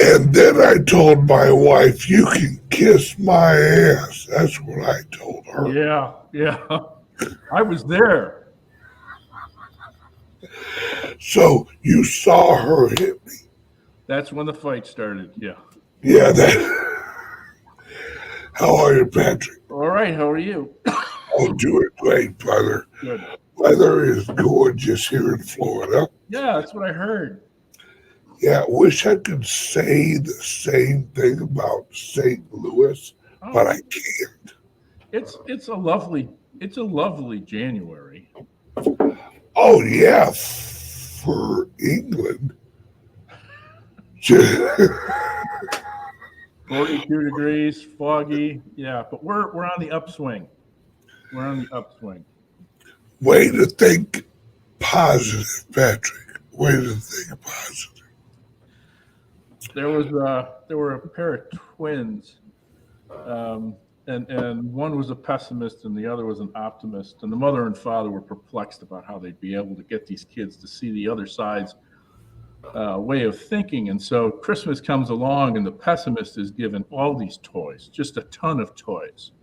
And then I told my wife, "You can kiss my ass." That's what I told her. Yeah, yeah. I was there. So you saw her hit me. That's when the fight started. Yeah. Yeah, that. How are you, Patrick? All right. How are you? Oh, doing great, brother. Good. Weather is gorgeous here in Florida. Yeah, that's what I heard. Yeah, wish I could say the same thing about St. Louis, but Oh, I can't. it's a lovely January. Oh, yeah, for England. 42 degrees, foggy. Yeah, but we're on the upswing. We're on the upswing. Way to think positive, Patrick. Way to think positive. There were a pair of twins, um, and one was a pessimist and the other was an optimist. And the mother and father were perplexed about how they'd be able to get these kids to see the other side's way of thinking. And so Christmas comes along, and the pessimist is given all these toys, just a ton of toys,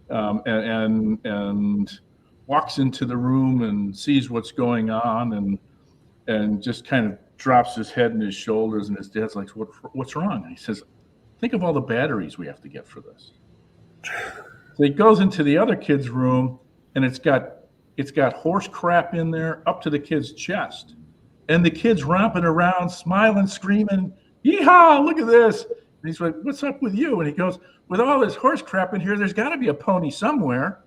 and walks into the room and sees what's going on, and just kind of drops his head in his shoulders. And his dad's like, "What's wrong?" And he says, "Think of all the batteries we have to get for this." So he goes into the other kid's room, and it's got horse crap in there up to the kid's chest. And the kid's romping around, smiling, screaming, "Yeehaw, look at this." And he's like, "What's up with you?" And he goes, "With all this horse crap in here, there's got to be a pony somewhere."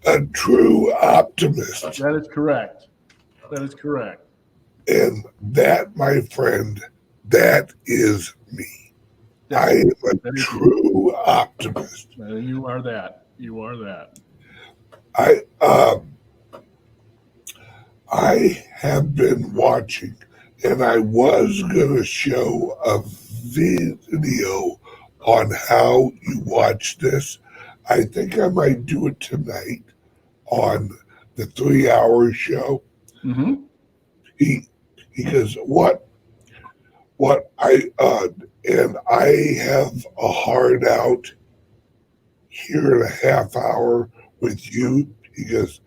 A true optimist. That is correct. That is correct. And that, my friend, that is me. I am a true optimist. You are that. You are that. I have been watching, and I was going to show a video on how you watch this. I think I might do it tonight on the 3 hour show. Mm-hmm. Because what I and I have a hard out here and a half hour with you because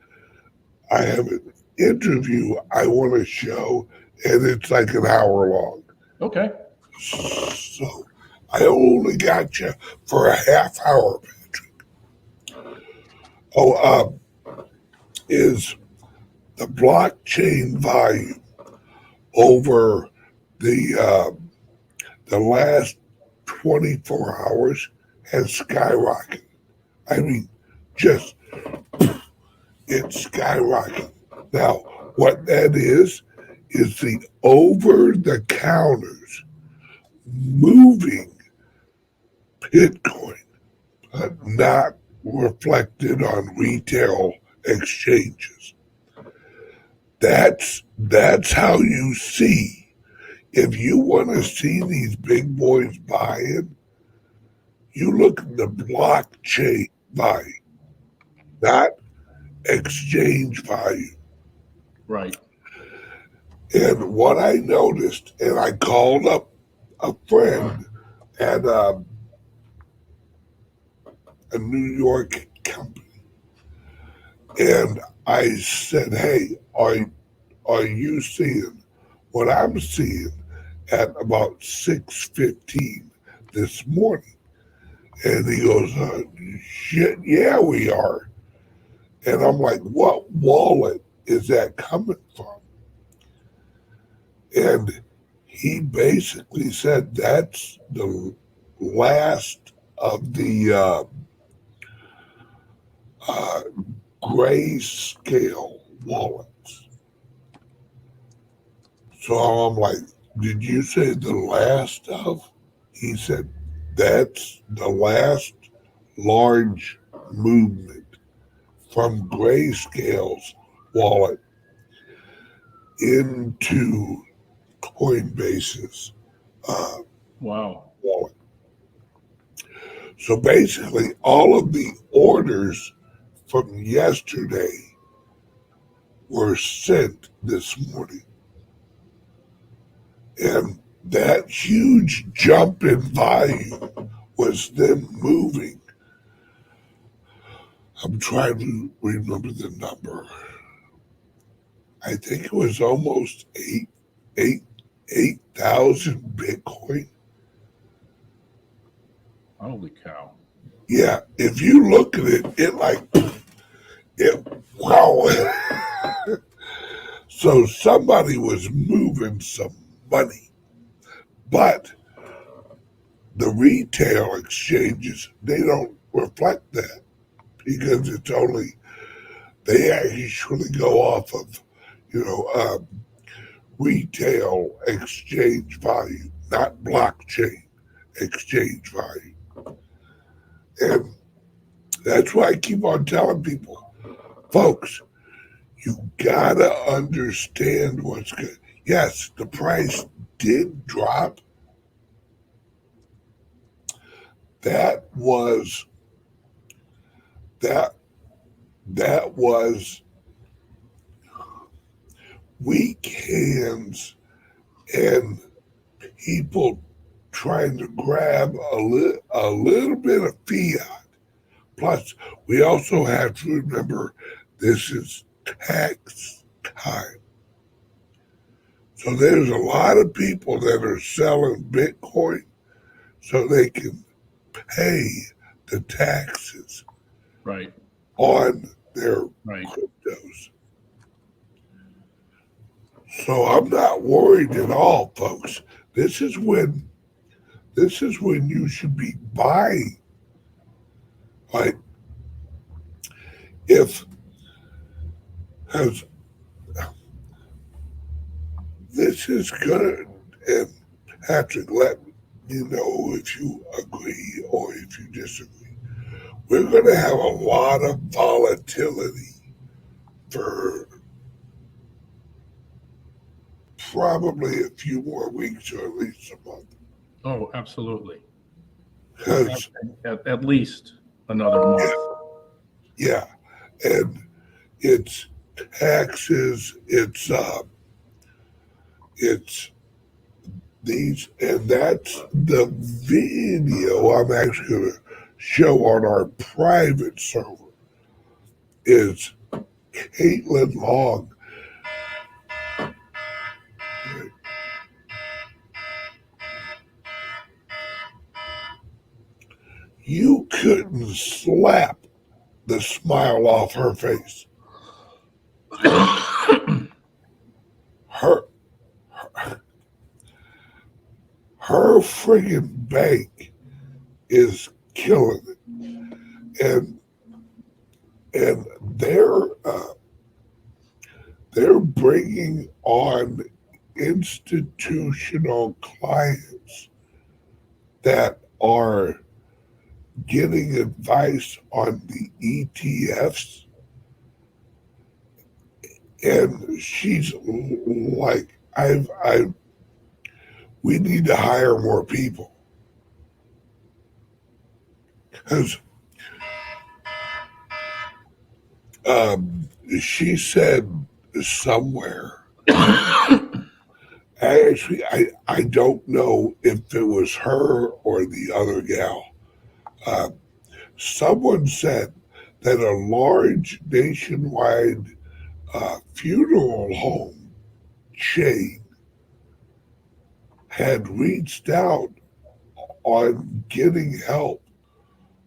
I have an interview I want to show, and it's like an hour long. Okay. So I only got you for a half hour, Patrick. Is the blockchain volume over the last 24 hours has skyrocketed. I mean, just it's skyrocketed. Now, what that is the over the counters moving Bitcoin, not reflected on retail exchanges. That's how you see. If you want to see these big boys buying, you look at the blockchain value, not exchange value. Right. And what I noticed, and I called up a friend at a New York company, and I said, "Hey, are you seeing what I'm seeing at about 6:15 this morning?" And he goes, "Shit, yeah, we are." And I'm like, "What wallet is that coming from?" And he basically said that's the last of the uh, grayscale wallets. So I'm like, "Did you say the last of?" He said, "That's the last large movement from Grayscale's wallet into Coinbase's Wow. wallet." So basically, all of the orders from yesterday were sent this morning. And that huge jump in volume was them moving. I'm trying to remember the number. I think it was almost 8,000 Bitcoin. Holy cow. Yeah, if you look at it, wow. So somebody was moving some money, but the retail exchanges, they don't reflect that because it's only, they actually go off of, retail exchange value, not blockchain exchange value. And that's why I keep on telling people, folks, you gotta understand what's good. Yes, the price did drop. That was that that was weak hands and people trying to grab a little bit of fiat. Plus, we also have to remember this is tax time. So there's a lot of people that are selling Bitcoin so they can pay the taxes Right. on their Right. cryptos. So I'm not worried at all, folks. This is when you should be buying. Like if as this is good, and Patrick, let me know if you agree or if you disagree. We're going to have a lot of volatility for probably a few more weeks or at least a month. Oh, absolutely. Because, At least another month. yeah, and it's taxes, it's these, and that's the video I'm actually going to show on our private server is Caitlin Long. You couldn't slap the smile off her face. Her her friggin' bank is killing it, and they're bringing on institutional clients that are getting advice on the ETFs, and she's like, I we need to hire more people because she said somewhere. I don't know if it was her or the other gal. Uh, Someone said that a large nationwide funeral home chain had reached out on getting help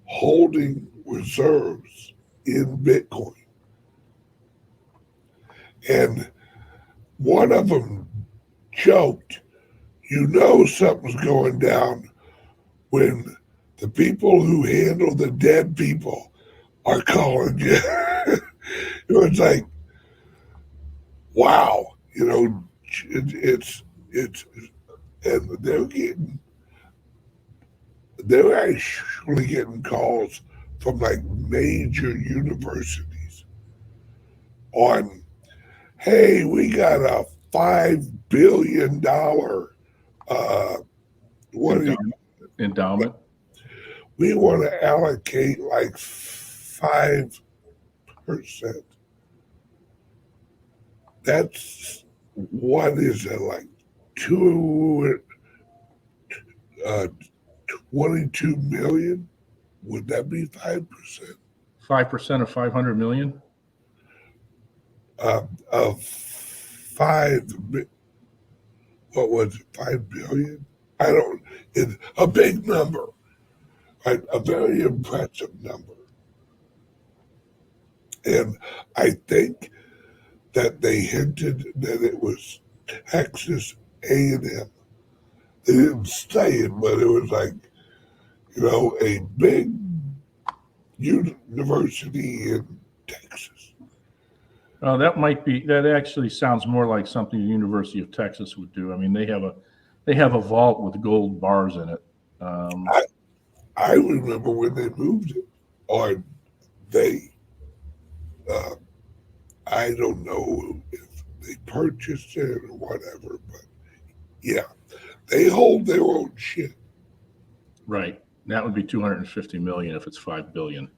holding reserves in Bitcoin. And one of them joked, you know something's going down when the people who handle the dead people are calling you. It was like, wow, it's and they're actually getting calls from like major universities on, hey, we got a $5 billion what do you, Endowment. we want to allocate like 5%. That's what is it like two 22 million? Would that be 5%? 5% of 500 million? Of what was it, 5 billion? I don't, it's a big number, right? A very impressive number. And I think that they hinted that it was Texas A&M. They didn't say it, but it was like, a big university in Texas. That actually sounds more like something the University of Texas would do. I mean, they have a vault with gold bars in it. I remember when they moved it, or they, uh, I don't know if they purchased it or whatever, but yeah, they hold their own shit. Right. That would be 250 million if it's 5 billion.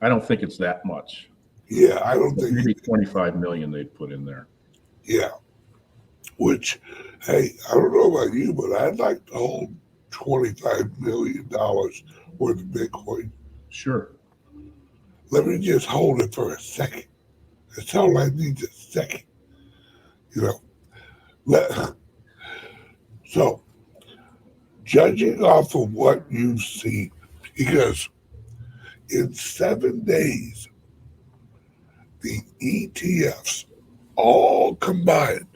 I don't think it's that much. Yeah, I don't think Maybe 25 million they'd put in there. Yeah, which, hey, I don't know about you, but I'd like to hold $25 million worth of Bitcoin. Sure. Let me just hold it for a second. That's all I need, a second. You know, so judging off of what you've seen, because in 7 days, the ETFs all combined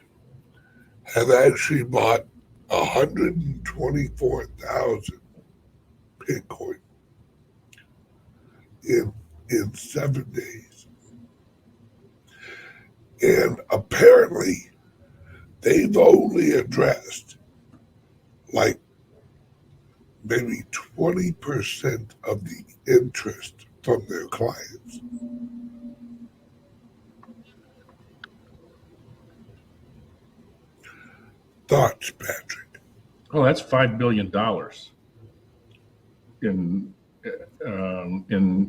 have actually bought 124,000 Bitcoin in 7 days. And apparently they've only addressed like maybe 20% of the interest from their clients. Thoughts, Patrick? Oh, that's $5 billion in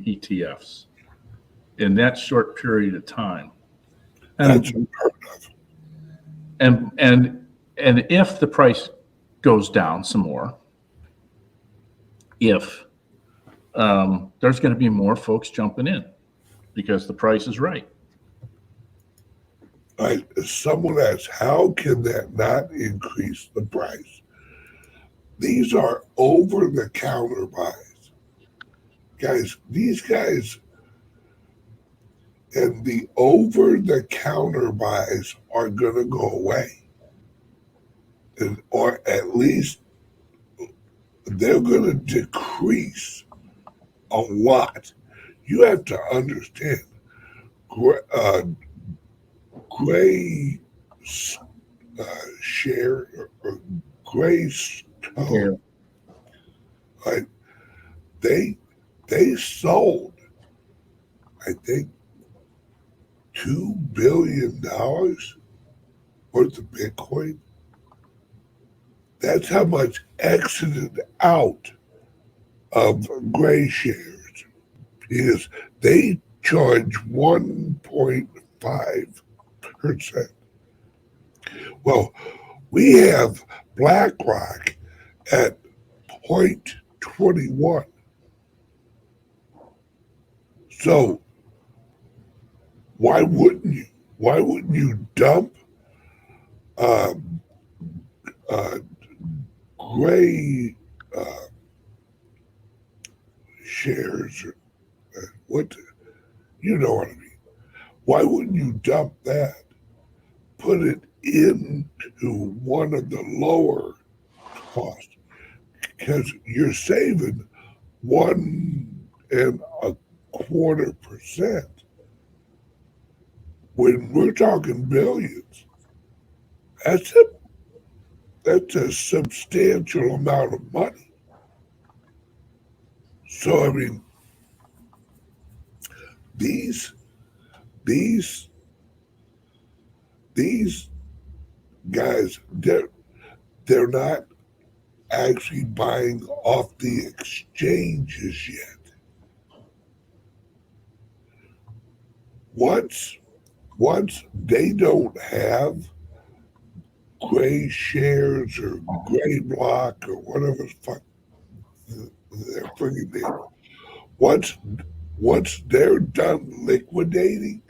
ETFs in that short period of time. That's unheard of. And if the price goes down some more, if there's going to be more folks jumping in because the price is right. Right? Someone asked, how can that not increase the price? These are over-the-counter buys. Guys, these guys and the over-the-counter buys are going to go away. Or at least they're going to decrease a lot. You have to understand, gray share or GRAYSCALE, right? They sold, I think, $2 billion worth of Bitcoin. That's how much exited out of gray shares, because they charge 1.5%. Well, we have BlackRock at 0.21. So why wouldn't you? Why wouldn't you dump gray shares? What you know what I mean? Why wouldn't you dump that? Put it into one of the lower costs, because you're saving 1.25%. When we're talking billions, that's a substantial amount of money. So I mean, these these these guys, they're not actually buying off the exchanges yet. Once once they don't have gray shares or gray block or whatever the fuck their freaking name. Once once they're done liquidating,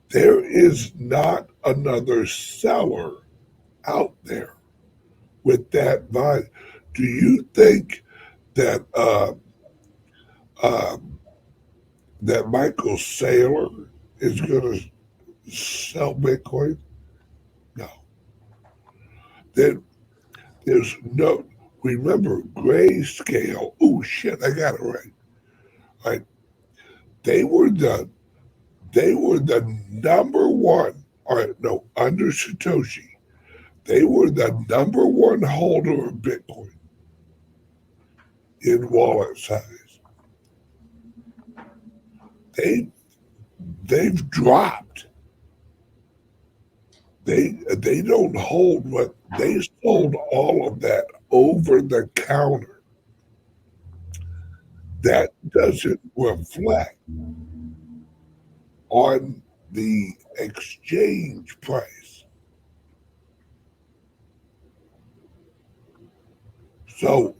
there is not another seller out there with that value. Do you think that uh, that Michael Saylor is going to sell Bitcoin? No. Then there's no. Remember, Grayscale. Oh shit! I got it right. Right. They were the number one. All right. No, under Satoshi, they were the number one holder of Bitcoin in wallet size. They've dropped. They don't hold what they sold all of that over the counter. That doesn't reflect on the exchange price. So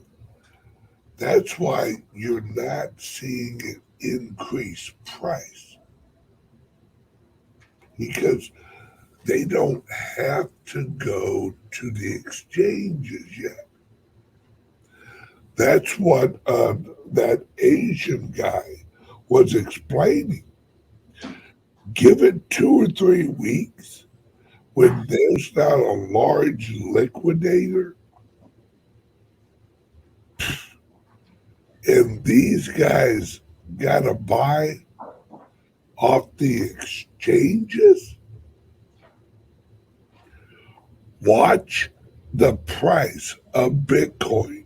that's why you're not seeing an increased price, because they don't have to go to the exchanges yet. That's what that Asian guy was explaining. Give it 2 or 3 weeks when there's not a large liquidator, and these guys got to buy off the exchanges. Watch the price of Bitcoin,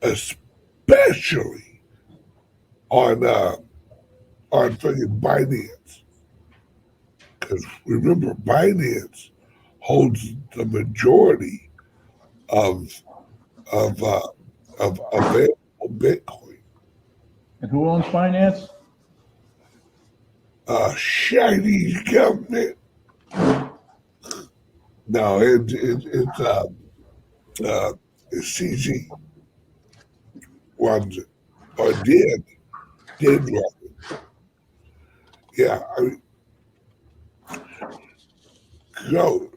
especially on freaking Binance, because remember Binance holds the majority of of uh, of available Bitcoin. And who owns finance? Chinese government. No, it's CZ runs it, or did run it. Yeah, I mean, no.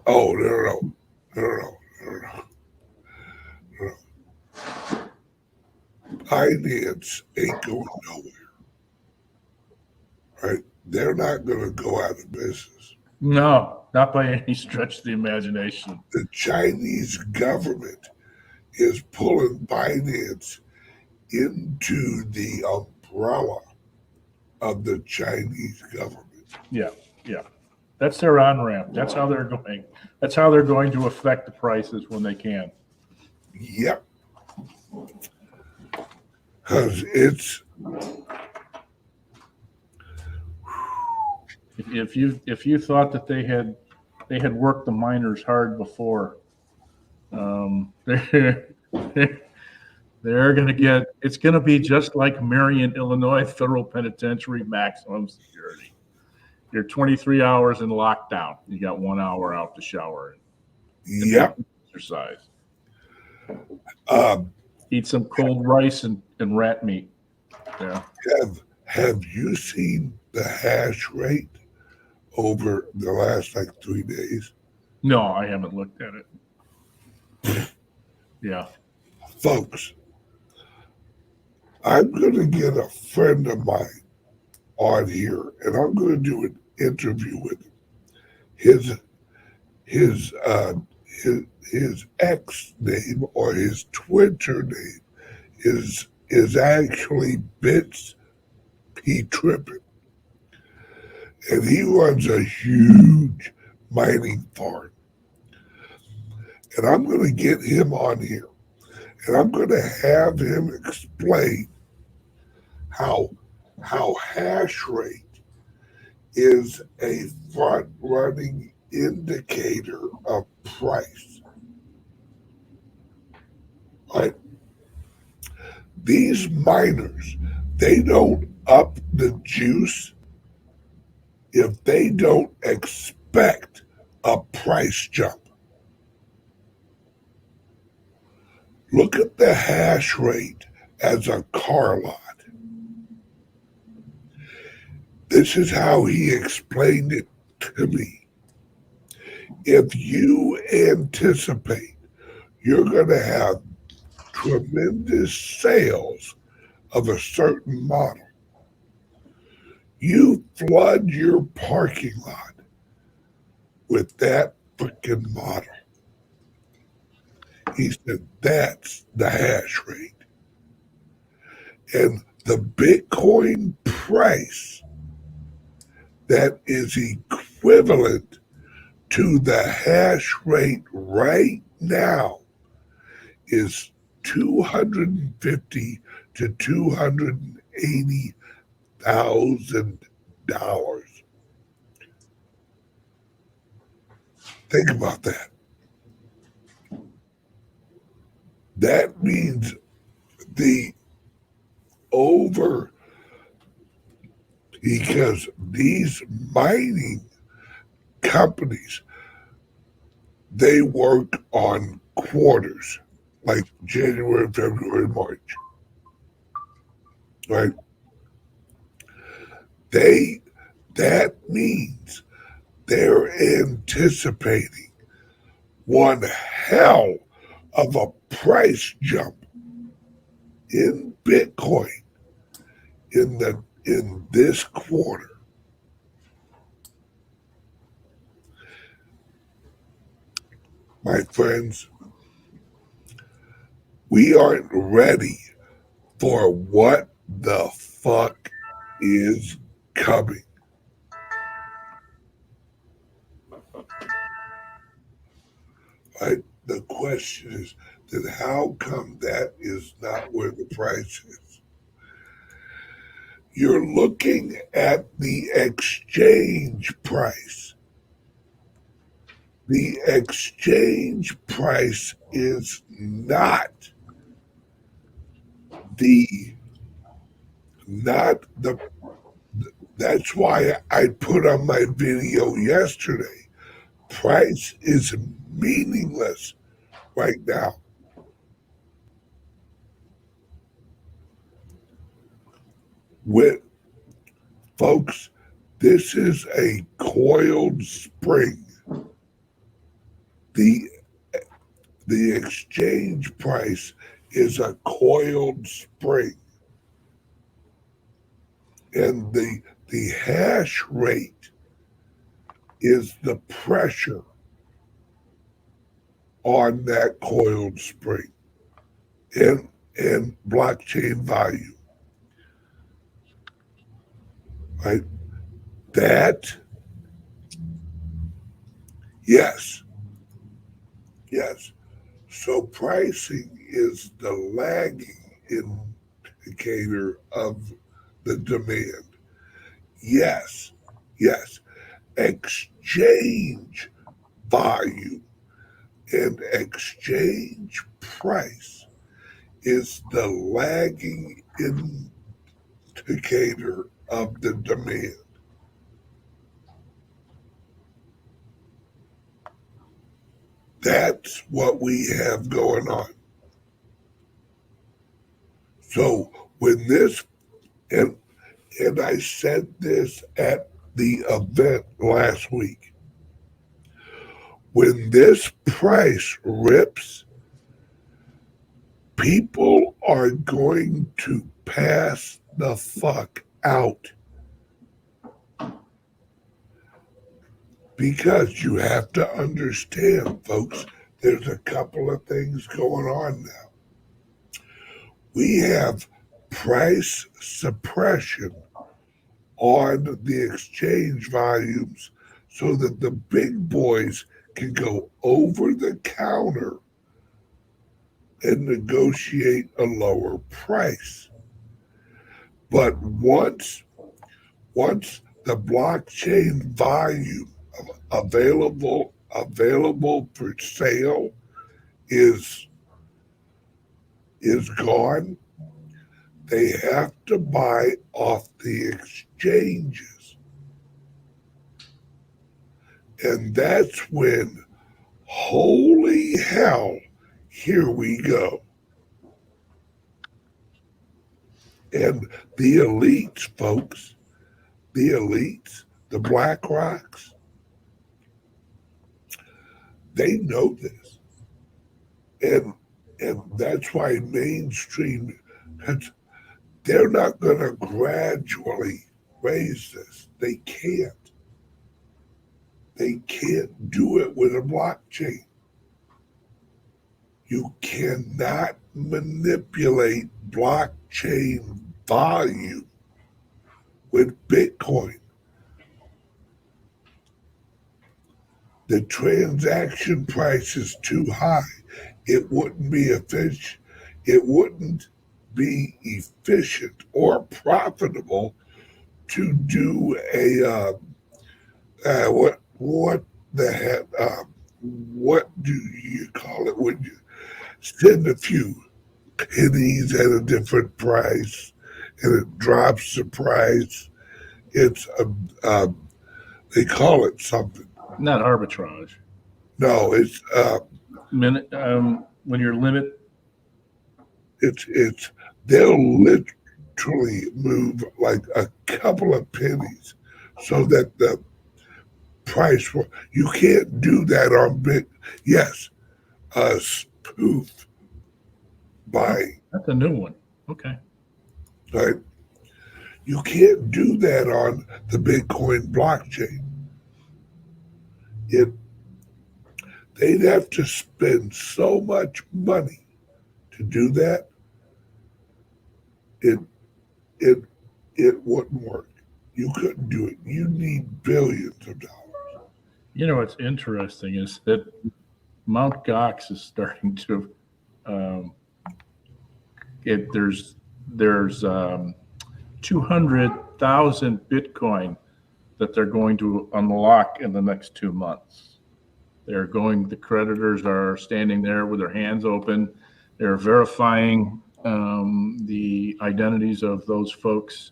Oh, no. Binance ain't going nowhere, right? They're not going to go out of business. No, not by any stretch of the imagination. The Chinese government is pulling Binance into the umbrella of the Chinese government. Yeah. That's their on-ramp. That's how they're going. That's how they're going to affect the prices when they can. Yep. Because it's if you thought that they had worked the miners hard before, they're going to get. It's going to be just like Marion, Illinois Federal Penitentiary maximum security. You're 23 hours in lockdown. You got 1 hour out to shower and yep. exercise. Um, Eat some cold rice and rat meat. Yeah. Have you seen the hash rate over the last 3 days? No, I haven't looked at it. Yeah. Folks, I'm going to get a friend of mine on here, and I'm going to do an interview with him. His X name, or his Twitter name, is actually Bits P Trippin', and he runs a huge mining farm. And I'm going to get him on here, and I'm going to have him explain how hash rate is a front-running indicator of price. Right? These miners, they don't up the juice if they don't expect a price jump. Look at the hash rate as a car lot. This is how he explained it to me. If you anticipate you're going to have tremendous sales of a certain model, you flood your parking lot with that freaking model. He said that's the hash rate. And the Bitcoin price that is equivalent to the hash rate right now is $250,000 to $280,000. Think about that. That means the over, because these mining companies, they work on quarters, like January, February, March, right? That means they're anticipating one hell of a price jump in Bitcoin in this quarter. My friends, we aren't ready for what the fuck is coming. Right? The question is, then how come that is not where the price is? You're looking at the exchange price. The exchange price is not the that's why I put on my video yesterday. Price is meaningless right now. With folks, this is a coiled spring. The exchange price is a coiled spring. And the hash rate is the pressure on that coiled spring and blockchain value. Right? That, yes. So pricing is the lagging indicator of the demand. Yes. Exchange volume and exchange price is the lagging indicator of the demand. That's what we have going on. So when this, and I said this at the event last week, when this price rips, people are going to pass the fuck out. Because you have to understand, folks, there's a couple of things going on now. We have price suppression on the exchange volumes so that the big boys can go over the counter and negotiate a lower price. But once the blockchain volume available for sale is gone, they have to buy off the exchanges. And that's when, holy hell, here we go. And the elites, folks, the elites, the Black Rocks, they know this. And that's why mainstream, they're not going to gradually raise this. They can't. They can't do it with a blockchain. You cannot manipulate blockchain volume with Bitcoin. The transaction price is too high. It wouldn't be efficient. It wouldn't be efficient or profitable to do a what the heck? What do you call it when you send a few pennies at a different price and it drops the price? It's they call it something. Not arbitrage. No, it's when your limit. It's they'll literally move like a couple of pennies so that the price will. You can't do that on big. Yes, a spoof buying. That's a new one. Okay. Right? You can't do that on the Bitcoin blockchain. They'd have to spend so much money to do that. It wouldn't work. You couldn't do it. You need billions of dollars. You know what's interesting is that Mount Gox is starting to. There's 200,000 Bitcoin that they're going to unlock in the next 2 months. The creditors are standing there with their hands open. They're verifying the identities of those folks,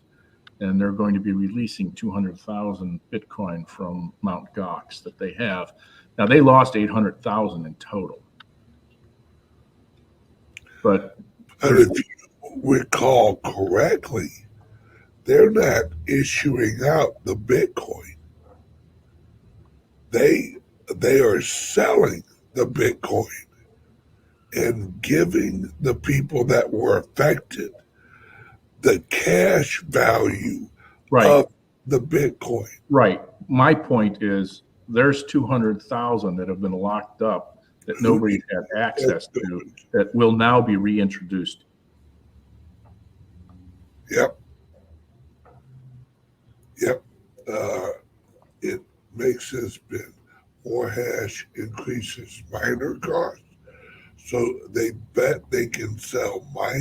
and they're going to be releasing 200,000 Bitcoin from Mount Gox that they have. Now, they lost 800,000 in total. But if you recall correctly, they're not issuing out the Bitcoin. They are selling the Bitcoin and giving the people that were affected the cash value of the Bitcoin. Right. My point is there's 200,000 that have been locked up that nobody had access to that will now be reintroduced. Yep. It makes this bit more hash, increases miner costs. So they bet they can sell miner